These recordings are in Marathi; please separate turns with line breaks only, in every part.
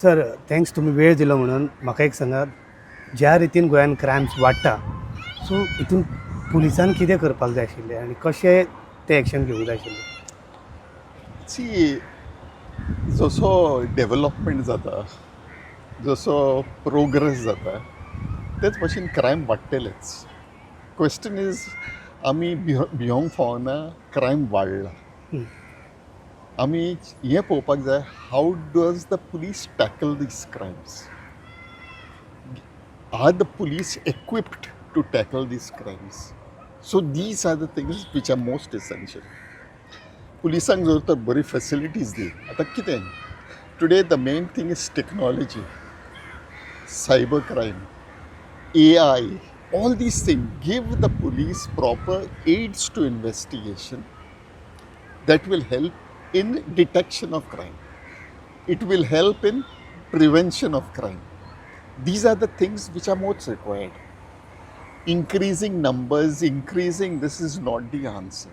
सर थँक्स तुम्ही वेळ दिलो म्हणून. म्हाका एक सांगात, ज्या रितीन गोंयान क्रायम्स वाडटा सो हितून पुलिसान कितें करपाक जाय आशिल्लें आनी कशें तें एक्शन घेवंक जाय आशिल्लें?
सी जसो डेव्हलपमेंट जाता, जसो प्रोग्रेस जाता तेच भाशेन क्रायम वाडटलेच. क्वेश्चन इज आमी भिवंक फावना क्रायम वाडला.
हं.
आमी हें पळोवपाक जाय how does the police tackle this crimes. Are the police equipped to tackle these crimes? So these are the things which are most essential. पुलिसांक जर तर बरी फॅसिलिटीज दी. आतां कितें today the main thing is technology, cyber crime, AI, all these things give the police proper aids to investigation that will help in detection of crime. It will help in prevention of crime. These are the things which are most required. Increasing numbers, increasing this is not the answer.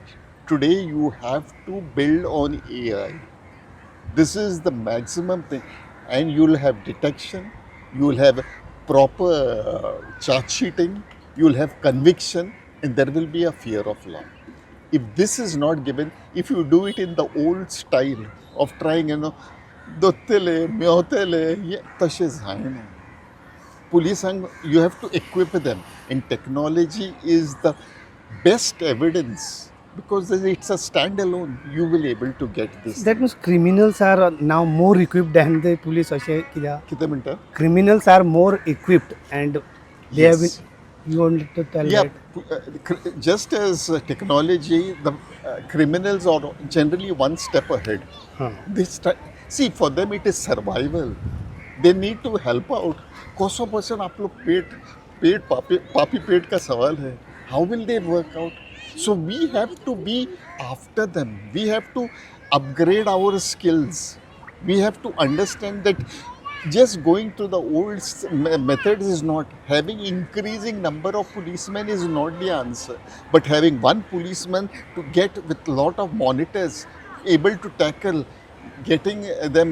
Today you have to build on AI. This is the maximum thing, and you'll have detection, you'll have proper charge sheeting, you'll have conviction, and there will be a fear of law. If this is not given, if you do it in the old style of trying, दोत्तेले मेवतेले, तशें जायना. Polisank, you have to equip them, and technology is the best evidence because it's a standalone. You will able to get this.
That means criminals are now more equipped than the police अशें कित्याक?
कितें म्हणटा?
Criminals are more equipped and they have
Yes.
been, you want to tell
Yeah,
that?
just as technology, the criminals are generally one step ahead.
Huh.
See, for them it is survival. They need to help out. कसो पर्सन आपलो पेट पापी पेट का सवाल है. How will they work out? So we have to be after them. We have to upgrade our skills. We have to understand that just going to the old methods is not. Having increasing number of policemen is not the answer. But having one policeman to get with lot of monitors, able to tackle, getting them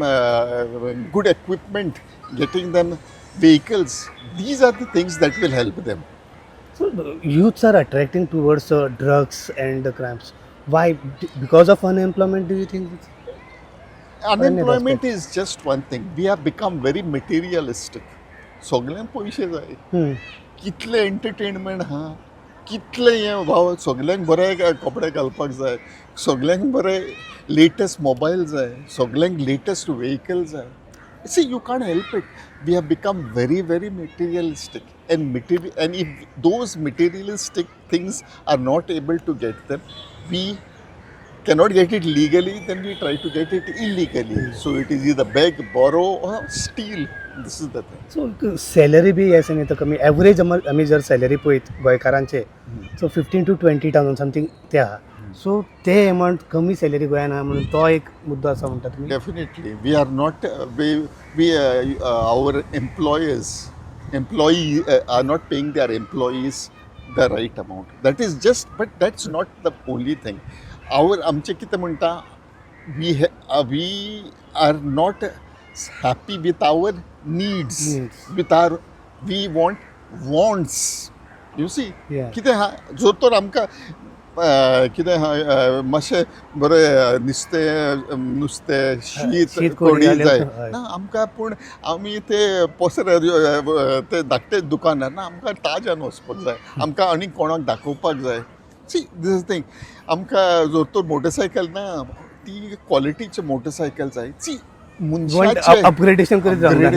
good equipment, getting them vehicles, these are the things that will help them.
So youths are attracting towards drugs and crimes. Why? Because of unemployment, do you think?
Unemployment is just one thing. We have become very materialistic. सगळ्यांक पयशे जाय. कितले एंटरटेनमेंट आहा, कितले हें भाव, सगळ्यांक बरे कपडे घालपाक जाय, सगळ्यांक बरे लेटस्ट मोबायल जाय, सगळ्यांक लेटस्ट व्हेकल जाय. See, you can't help it. We have become very, very materialistic. And if those materialistic things are not able to get them, we cannot get it legally, then we try to get it illegally. So it is either beg, borrow or steal. This is the thing.
So salary बी हे सांगितलं तर कमी एवरेज आमी जर सॅलरी पळयत गोंयकारांचे सो 15 to 20,000 समथींग ते आहा. सो ते अमावंट कमी सॅलरी गोंयान आहा म्हणून तो एक मुद्दो आसा म्हणटा तुमी?
Definitely. We are not, our employee are not paying their employees the right amount. That is just, but that's not the only thing. आमचे कितें म्हणटा, we are not happy with our needs. With our, we want wants. You see?
Yeah.
कितें आहा, जो तर आमकां कितें आहा, मातशें बरें नुस्तें शीत कडी जाय ना आमकां. पूण आमी ते पसरे ते धाकटे दुकानार ना, आमकां ताज्यान वचपाक जाय, आमकां आनी कोणाक दाखोवपाक जाय. See this thing. आमकां जर तर मोटरसायकल ना, ती क्वॉलिटीची मोटरसायकल जाय. सी मनशाचें
अपग्रेडेशन करीत जावंक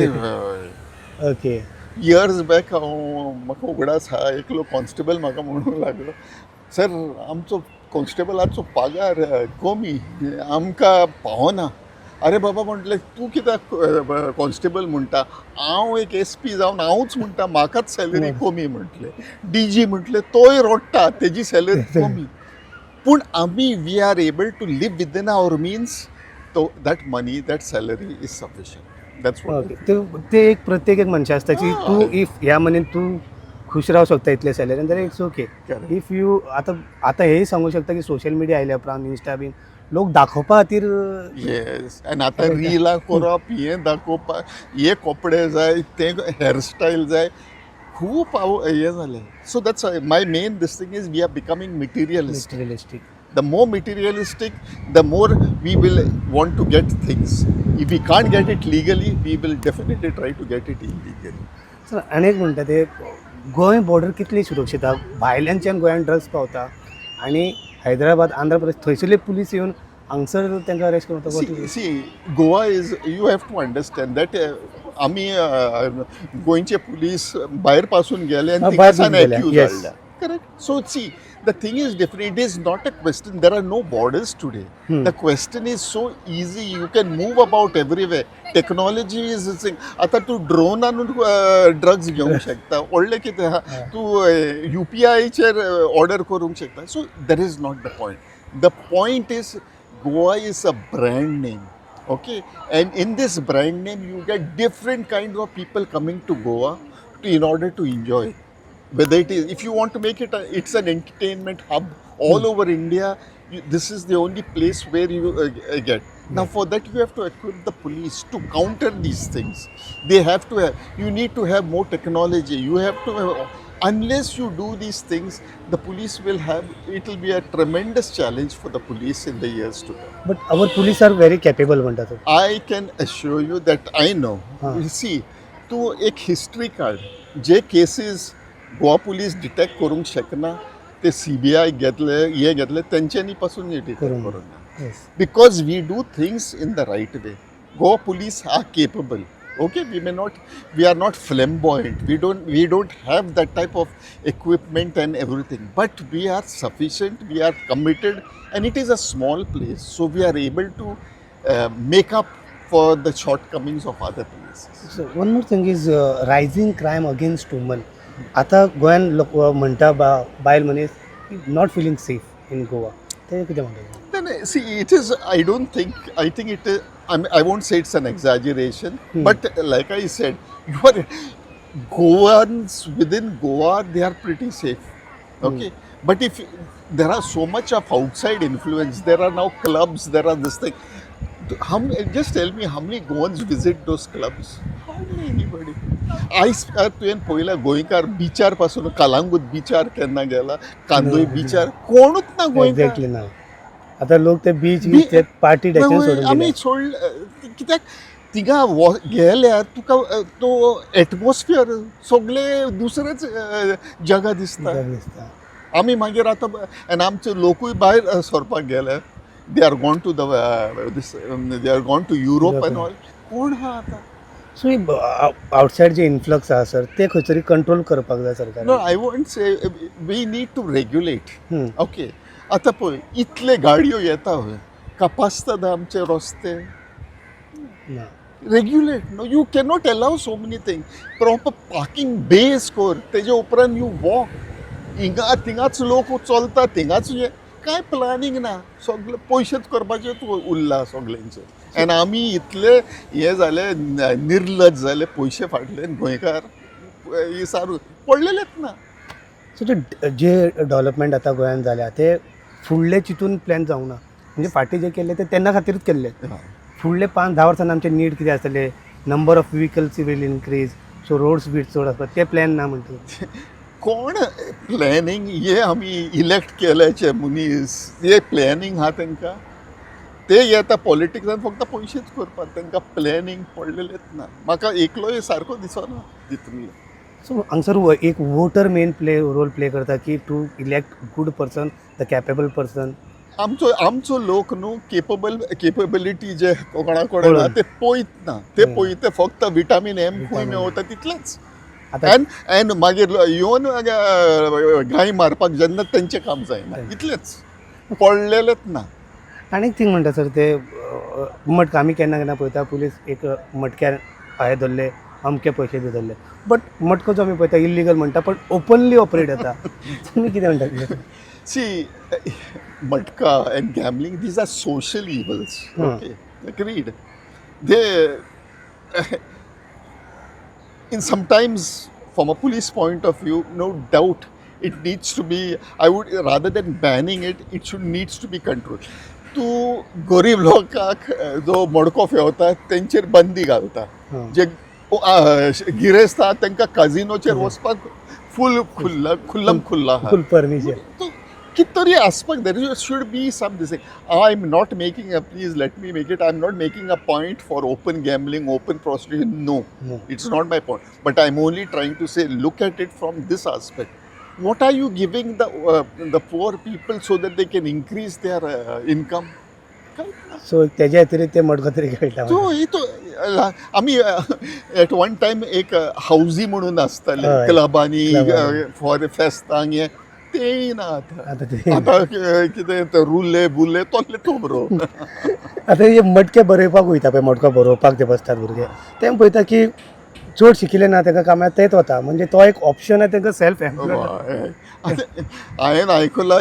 ओके.
इयर्स बॅक म्हाका उगडास आहा, एकलो कॉन्स्टेबल म्हाका म्हणूंक लागलो, सर आमचो कॉन्स्टेबलाचो पगार कमी, आमकां पावना. अरे बाबा म्हटलें, तूं कित्याक कॉन्स्टेबल म्हणटा, हांव एक SP जावन हांवूच म्हणटा म्हाकाच सॅलरी कमी म्हटलें. DG म्हटलें तोय रोडटा, तेजी सॅलरी कमी. पूण आमी we are able to live within our means, तो that money, that salary is sufficient. That's what.
ते एक प्रत्येक एक मनशा आसता की तू इफ ह्या मनीन तू खुश रावू शकता इतले सॅलरीन जाल्यार इट्स ओके. इफ यू आतां हेंय सांगू शकता की सोशल मिडिया आयल्या उपरांत इंस्टा बीन लोक दाखोवपा खातीर
येस आनी आतां रिलां करप हें दाखोवपाक हे कपडे जाय ते हेअरस्टायल जाय खूब हें जालें so that's my main this thing is we are becoming materialistic
materialistic.
the more materialistic, the more we will want to get things. If we can't get it legally, we will definitely try to get it illegally.
Sir आनी एक म्हणटा ते गोंय बॉर्डर कितली सुरक्षीत आहा भायल्यानच्यान गोंयान ड्रग्स पावता आनी हैदराबाद आंध्र प्रदेश थंयसरले पुलीस येवन हांगसर तांकां अरेस्ट करता.
See, Goa is, you have to understand that आमी गोंयचे पुलीस भायर पासून गेले
भायर
आनी
पासून
थिंगासान
गेले,
एक्यूज
yes.
हाडल्या. Correct. So see, the thing is different. It is not a question. There are no borders today. The question is so easy. You can move about everywhere. Technology is this thing. आता तू ड्रोन आणून ड्रग्स घेवंक शकता व्हडलें कितें आहा तूं UPIचेर ऑर्डर करूंक शकता. So that is not the point. The point is Goa is a brand name. Okay, and in this brand name, you get different kind of people coming to Goa in order to enjoy. Whether it is, if you want to make it, it's an entertainment hub all over India. This is the only place where you get. Now, for that, you have to equip the police to counter these things. They have to have. You need to have more technology. You have to have. Unless you do these things, the police will have. It will be a tremendous challenge for the police in the years to come.
But our police are very capable म्हणटा तो.
I can assure you that I know. You see, तू एक हिस्ट्री काढ जे केसीस गोवा पुलीस डिटेक्ट करूंक शकना ते CBI घेतले हे घेतले तेंच्यांनी पासून डिटेक्ट करूंक
Yes.
Because we do things in the right way. Goa police are capable. Okay, we are not flamboyant. We don't have that type of equipment and everything. But we are sufficient. We are committed, and it is a small place, so we are able to make up for the shortcomings of other places.
So one more thing is rising crime against women. आता गोंयान लोक म्हणटा बायल मनीस not feeling safe in Goa ते कितें म्हणटा.
Then see, it is. I think it is. I won't say it's an exaggeration, but like I said, you are Goans within Goa. They are pretty safe. Okay, but if there are so much of outside influence, there are now clubs. There are this thing. Just tell me how many Goans visit those clubs? Hardly anybody. तुवें पळयला गोंयकार बिचार पासून कलांगूट बिचार केन्ना गेला कांदोळी बिचार कोणूच ना गोंयकार.
एक्झॅक्टली ना. आता लोक ते बीच ते पार्टी डॅशन सोडून
आमी
गेले.
सोडले कित्याक थिंगा गेल्यार तुका तो एटमॉस्फियर सगळे दुसरेच जगा दिसता. आमी मागीर आतां आनी आमचे लोकूय भायर सरपाक गेले. They are gone to they are gone to Europe and all. कोण आहा आतां.
सो आउटसायड जे इन्फ्लक्स आहा सर ते खंय तरी कंट्रोल करपाक जाय सरकार.
No I want say we need to regulate. Okay आतां पळय इतले गाडयो येता खंय कापासतात आमचे रस्ते. Regulate no you cannot allow so many thing. Proper parking बेस कर तेजे उपरांत यू वॉक. हिंगा थिंगाच लोक चलता थिंगाच कांय प्लॅनिंग ना. सगळे पयशेच करपाचे उरला सगळ्यांचे. आनी आमी इतले हे जाले निर्लज जाले पयशे फाटले गोंयकार ही सारू पडलेलेच ना.
सो जे डेव्हलपमेंट आतां गोंयान जाल्या ते फुडले चिंतून प्लॅन जावंक ना. म्हणजे फाटीं जे केल्ले ते तेन्ना खातीरच केल्ले. फुडले 5-10 वर्सांनी आमचे नीड कितें आसतले number of vehicles will increase so roads बीट चड आसता ते प्लॅन ना म्हणटा.
कोण प्लॅनिंग हे आमी इलेक्ट केल्याचे मनीस हे प्लॅनिंग आहा तांकां ते येता पॉलिटिक्सान फक्त पयशेच करपाक. तांकां प्लॅनिंग पडलेलेच ना. म्हाका एकलोय सारको दिसना तितून.
सो हांगसर एक वोटर मेन रोल प्ले करता की to elect good person the capable person.
आमचो लोक न्हू केपेबिलिटी जे कोणा कडेन ते पळयत ना. ते पळयता फक्त विटामीन एम खंय मेळटा तितलेंच. एन मागीर येवन गाय मारपाक जेन्ना तेंचें काम जायना इतलेंच पडलेलेच ना.
आनीक थिंग म्हणटा सर ते मटका आमी केन्ना केन्ना पळयता पुलीस एक मटक्यार हांवें धरले अमके पयशे बी धरले. बट मटको जो आमी पळयता इल्लिगल म्हणटा पण ओपनली ऑपरेट जाता. तुमी कितें म्हणटा.
See, matka and gambling, these are social evils. Okay, agreed. They, in sometimes, from a police point of view, no doubt, it needs to be. I would rather than banning it, needs to be controlled. तूं गरीब लोकांक जो मडको फेवता तेंचेर बंदी घालता.
हां.
जे गिरेस्त आहा तांकां काजिनोचेर वचपाक फूल खुल्लम खुल्ला आहा.
Full permission.
तो कित तरी आसपाक there should be some this I am not making a please let me make it I am not making a point for open gambling open prostitution no
No.
It's not my point but I am only trying to say look at it from this aspect what are you giving the poor people so that they can increase their income.
So त्याच्या खातीर ते मडको तरी खेळटा.
आमी एट वन टायम एक हावजी म्हणून आसताले
हय.
क्लबांनी
क्लबांनी.
फॉर फेस्तांक हे तेय ना
आता ते
आतां कितें ते रुल्ले बुल्ले तोल्ले तोबरो.
आता हे मटके बरोवपाक वयता पळय मडको बरोवपाक ते बसतात भुरगे तें पळयता की चड शिकिल्ले ना तांकां कामाक तेच वता म्हणजे तो एक ऑप्शन आहे तांकां सेल्फ एम्प्लॉयड.
हांवें आयकलां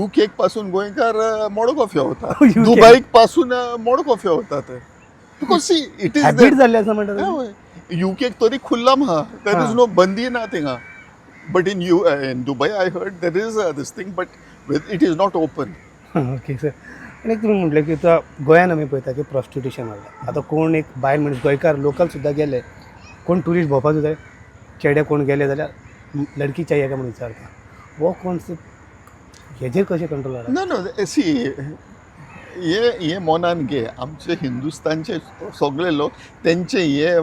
UK पासून गोंयकार मडको फेवता
UK.
दुबईक पासून मडको फेवतात because see it is
habit जाल्ले आसा म्हणटा.
UK तरी खुल्लम आहा देर इज
हां.
नो बंदी ना थिंगा but in Dubai I heard there is this thing but it is not open.
Okay sir. आनी तुमी म्हटलें की आतां गोंयान आमी पळयता की प्रॉस्टिट्यूशन वाडलां. आतां कोण एक बायल मनीस गोंयकार लोकल सुद्दां गेले कोण ट्युरिस्ट भोंवपाक सुद्दां चेडे कोण गेले जाल्यार लडकी चाहिए काय म्हणून विचारता. हो कॉन्सेप्ट हेजेर कशें कंट्रोल हाडप.
नो नो सी हे मोनान घे आमचे हिंदुस्तानचे सगळे लोक तेंचे हे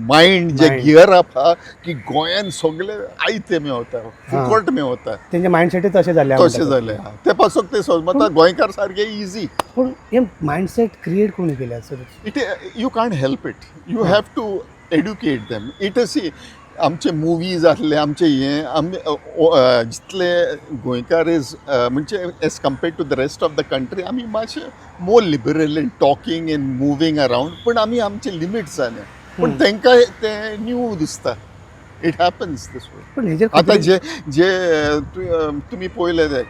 मायंड जे
Mind.
गियर अप हा की गोंयान सगळे आयते मेवता फुकट मेवता
तेंचे मायंडसेटच तशें जाल्ले
तशें जालें हा ते पासून ते समजता गोंयकार सारके इजी.
पूण हे मायंडसेट क्रिएट कोणी केल्या sir.
It you can't help it you have to educate them. It see आमचे मुवीज आसले आमचे हे आमी जितले गोंयकार इज म्हणजे as compared to the rest of the country आमी मातशे more liberal in talking in moving around पण आमी आमचे लिमिट्स जाले पण तांकां ते न्यू दिसता. It happens this way.
पण हेजेर
आतां जे जे तुमी पळयले ते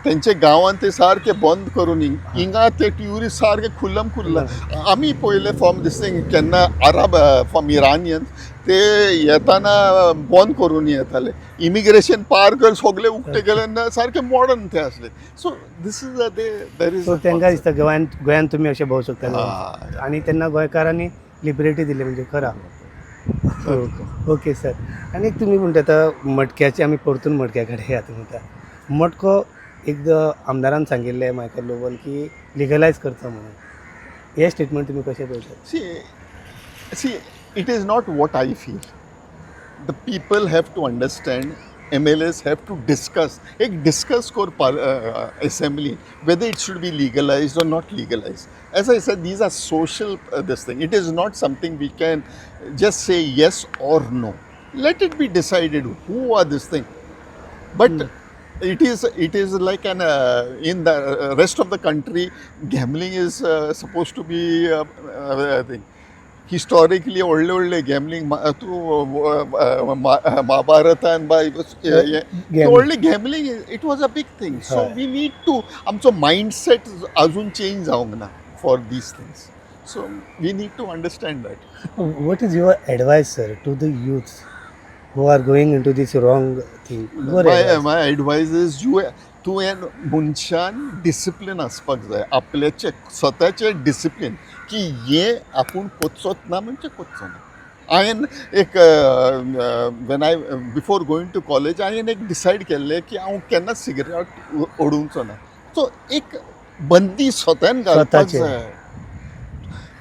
तेंचे गांवांत ते सारके बंद करून हिंगा ते ट्युरिस्ट सारके खुल्लम खुल्ला. आमी पळयले फ्रॉम दिस थिंग केन्ना अरब फ्रॉम इरानियन्स ते येताना बंद करून येताले इमिग्रेशन पार कर सगळे उक्ते गेले सारके मॉडर्न ते असले. So this is there is
so तांकां दिसता गोंयान तुमी अशें भोंवू शकता आनी तेन्ना गोंयकारांनी लिबरेटी दिली म्हणजे खरा. Okay sir. आनी तुमी म्हणटा आतां मटक्याचे आमी परतून मटक्या कडेन या तुमी म्हणटा मटको एकदां आमदारान सांगिल्लें मायकल लोबन की लिगलायज करता म्हणून. हे स्टेटमेंट तुमी कशें पळयतात.
see it is not what I feel. The people have to understand. MLAs have to discuss. एक discuss कर assembly whether it should be legalized or not legalized. As I said, these are social this thing. It is not something we can just say yes or no. Let it be decided who are this thing. But it is like an in the rest of the country gambling is supposed to be thing. Historically व्हडले गॅमलिंग तूं महाभारतान बाय व्हडले gambling it was a big thing. So we need to आमचो मायंडसेट अजून चेंज जावंक ना for these things. So we need to understand that.
What is your advice sir to the youths who are going into this wrong thing?
My advice is तूं हे मनशान डिसिप्लीन आसपाक जाय आपल्याचे स्वताचे डिसिप्लीन की हे आपूण कोचोच ना म्हणजे कोचो ना. हांवें एक when I before going to college हांवें एक डिसायड केल्लें की हांव केन्ना सिगरेट ओडूंचो ना. सो एक बंदी स्वतान घालपाक जाय.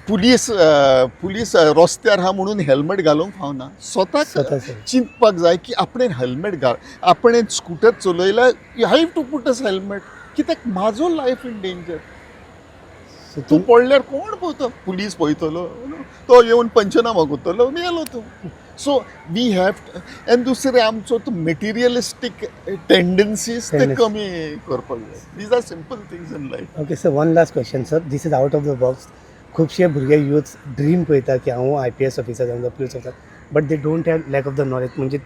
पुलीस रस्त्यार हा म्हणून हेल्मेट घालूंक फावना. स्वताक चिंतपाक जाय की आपणें हेल्मेट घाल आपणें स्कूटर चलयल्यार you have to put us helmet कित्याक म्हाजो लायफ इन डेंजर. तूं पडल्यार कोण पळयता. पुलीस पळयतलो तो येवन पंचनामा करतलो मेलो तूं. सो वी हॅव एन दुसरें आमचो मटेरियलिस्टीक टेंडन्सीज ते कमी करपाक जाय. These are simple things in life.
Okay sir. One last question sir. This is out of the box. खुबशे भुरगे यूथ ड्रीम पळयता की हांव IPS ऑफिसर जावन police officer but they don't have lack of the knowledge म्हणजे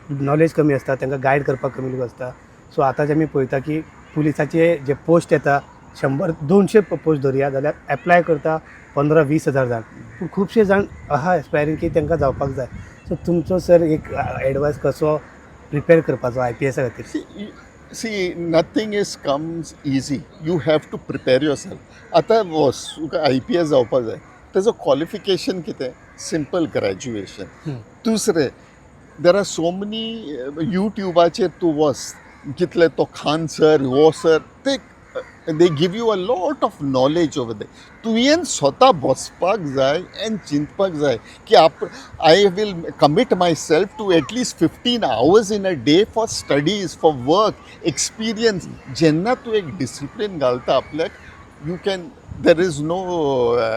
नॉलेज कमी आसता तांकां गायड करपाक कमी लोक आसता. सो आतांचे आमी पळयता की पुलिसाचे जे पोस्ट येता 100-200 पोस्ट धरया जाल्यार एप्लाय करता 15-20 हजार जाण. पूण खुबशे जाण आहा एस्पायरींग की तांकां जावपाक जाय. सो तुमचो सर एक एडवायस कसो प्रिपेर करपाचो IPS खातीर.
See, nothing is comes easy. You have to prepare yourself. आता वॉस तुका IPS जावपा जाय तेजो क्वालिफिकेशन कितें सिंपल ग्रॅज्युएशन दुसरें देर आर सो मनी यूट्यूबाचेर तूं वच कितले तो खान सर हो सर ते they give you a lot of knowledge over there तुवें स्वता बसपाक जाय एंड चिंतपाक जाय की I will commit myself to at least 15 hours in a day for studies for work experience जेन्ना तूं एक डिसिप्लीन घालता आपल्याक you can there is no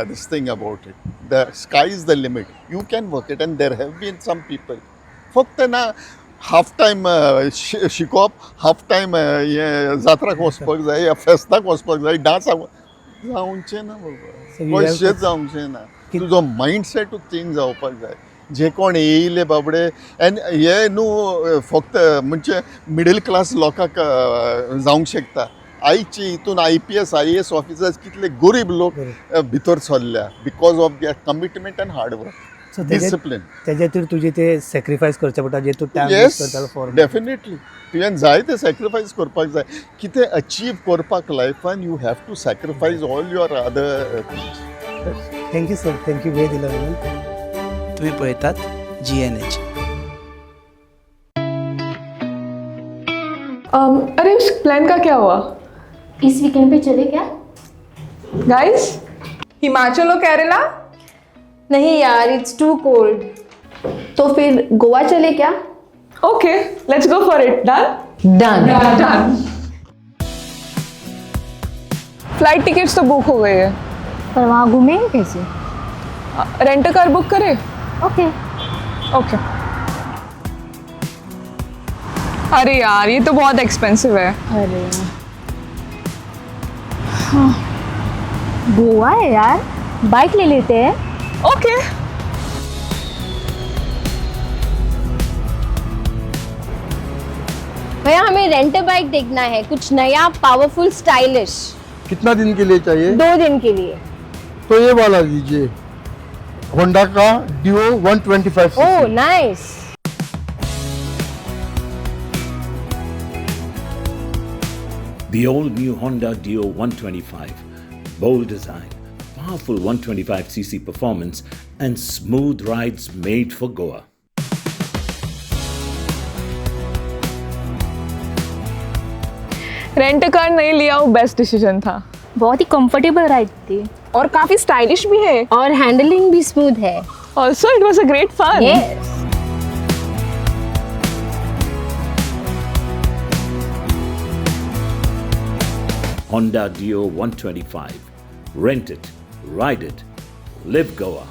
this thing about it, the sky is the limit, you can work it. And there have been some people फक्त ना हाफ टायम शिकोवप हाफ टायम जात्राक वचपाक जाय या फेस्ताक वचपाक जाय डान्साक जावचें ना बाबा कशेंच जावचें ना तुजो मायंडसेटूच चेंज जावपाक जाय जे कोण येयले बाबडे एन हे न्हू फक्त म्हणजे मिडल क्लास लोकांक जावंक शकता आयची हितून IPS IAS ऑफिसर्स कितले गरीब लोक भितर सरल्या because of their commitment and hard work discipline
त्याच्या खातीर तुजे ते सॅक्रिफायस करचे पडटा जे तूं टायम
येस
करता फॉर
डेफिनेटली तुवें जाय ते सॅक्रिफायस करपाक जाय कितें अचीव करपाक लायफान you have to sacrifice all your other
thank you sir thank you वेळ दिला म्हणून
तुम्ही पळयतात GNH.
अरे उस प्लान का क्या हुआ
इस वीकेंड पे चले क्या?
गाइस? हिमाचल और केरला?
नहीं यार, इट्स टू कोल्ड. तो फिर गोवा चले क्या?
Okay, let's go for it. Done?
Done.
Flight tickets तो बुक हो गए हैं.
पर वहाँ घूमेंगे कैसे?
रेंट कार बुक करें?
ओके.
ओके. अरे यार, ये तो बहुत एक्सपेंसिव है.
अरे हाँ. गोवा है यार, बाइक ले लेते हैं.
ओके.
भैया हमें रेंट बाइक देखना है, कुछ नया पावरफुल स्टाइलिश.
कितना दिन के लिए चाहिए?
2 दिन के लिए.
तो ये वाला लीजिए, होंडा का Dio 125
oh
cc.
Nice.
The all-new Honda Dio 125. Bold design, powerful 125cc performance, and smooth rides made for Goa.
Rent car नहीं लिया वो बेस्ट डिसीजन था.
बहुत ही कंफर्टेबल राइड थी
और काफी स्टाइलिश भी है.
और हैंडलिंग भी स्मूथ है.
Also it was a great fun.
Yes.
Honda Dio 125. Rent it, ride it, live Goa.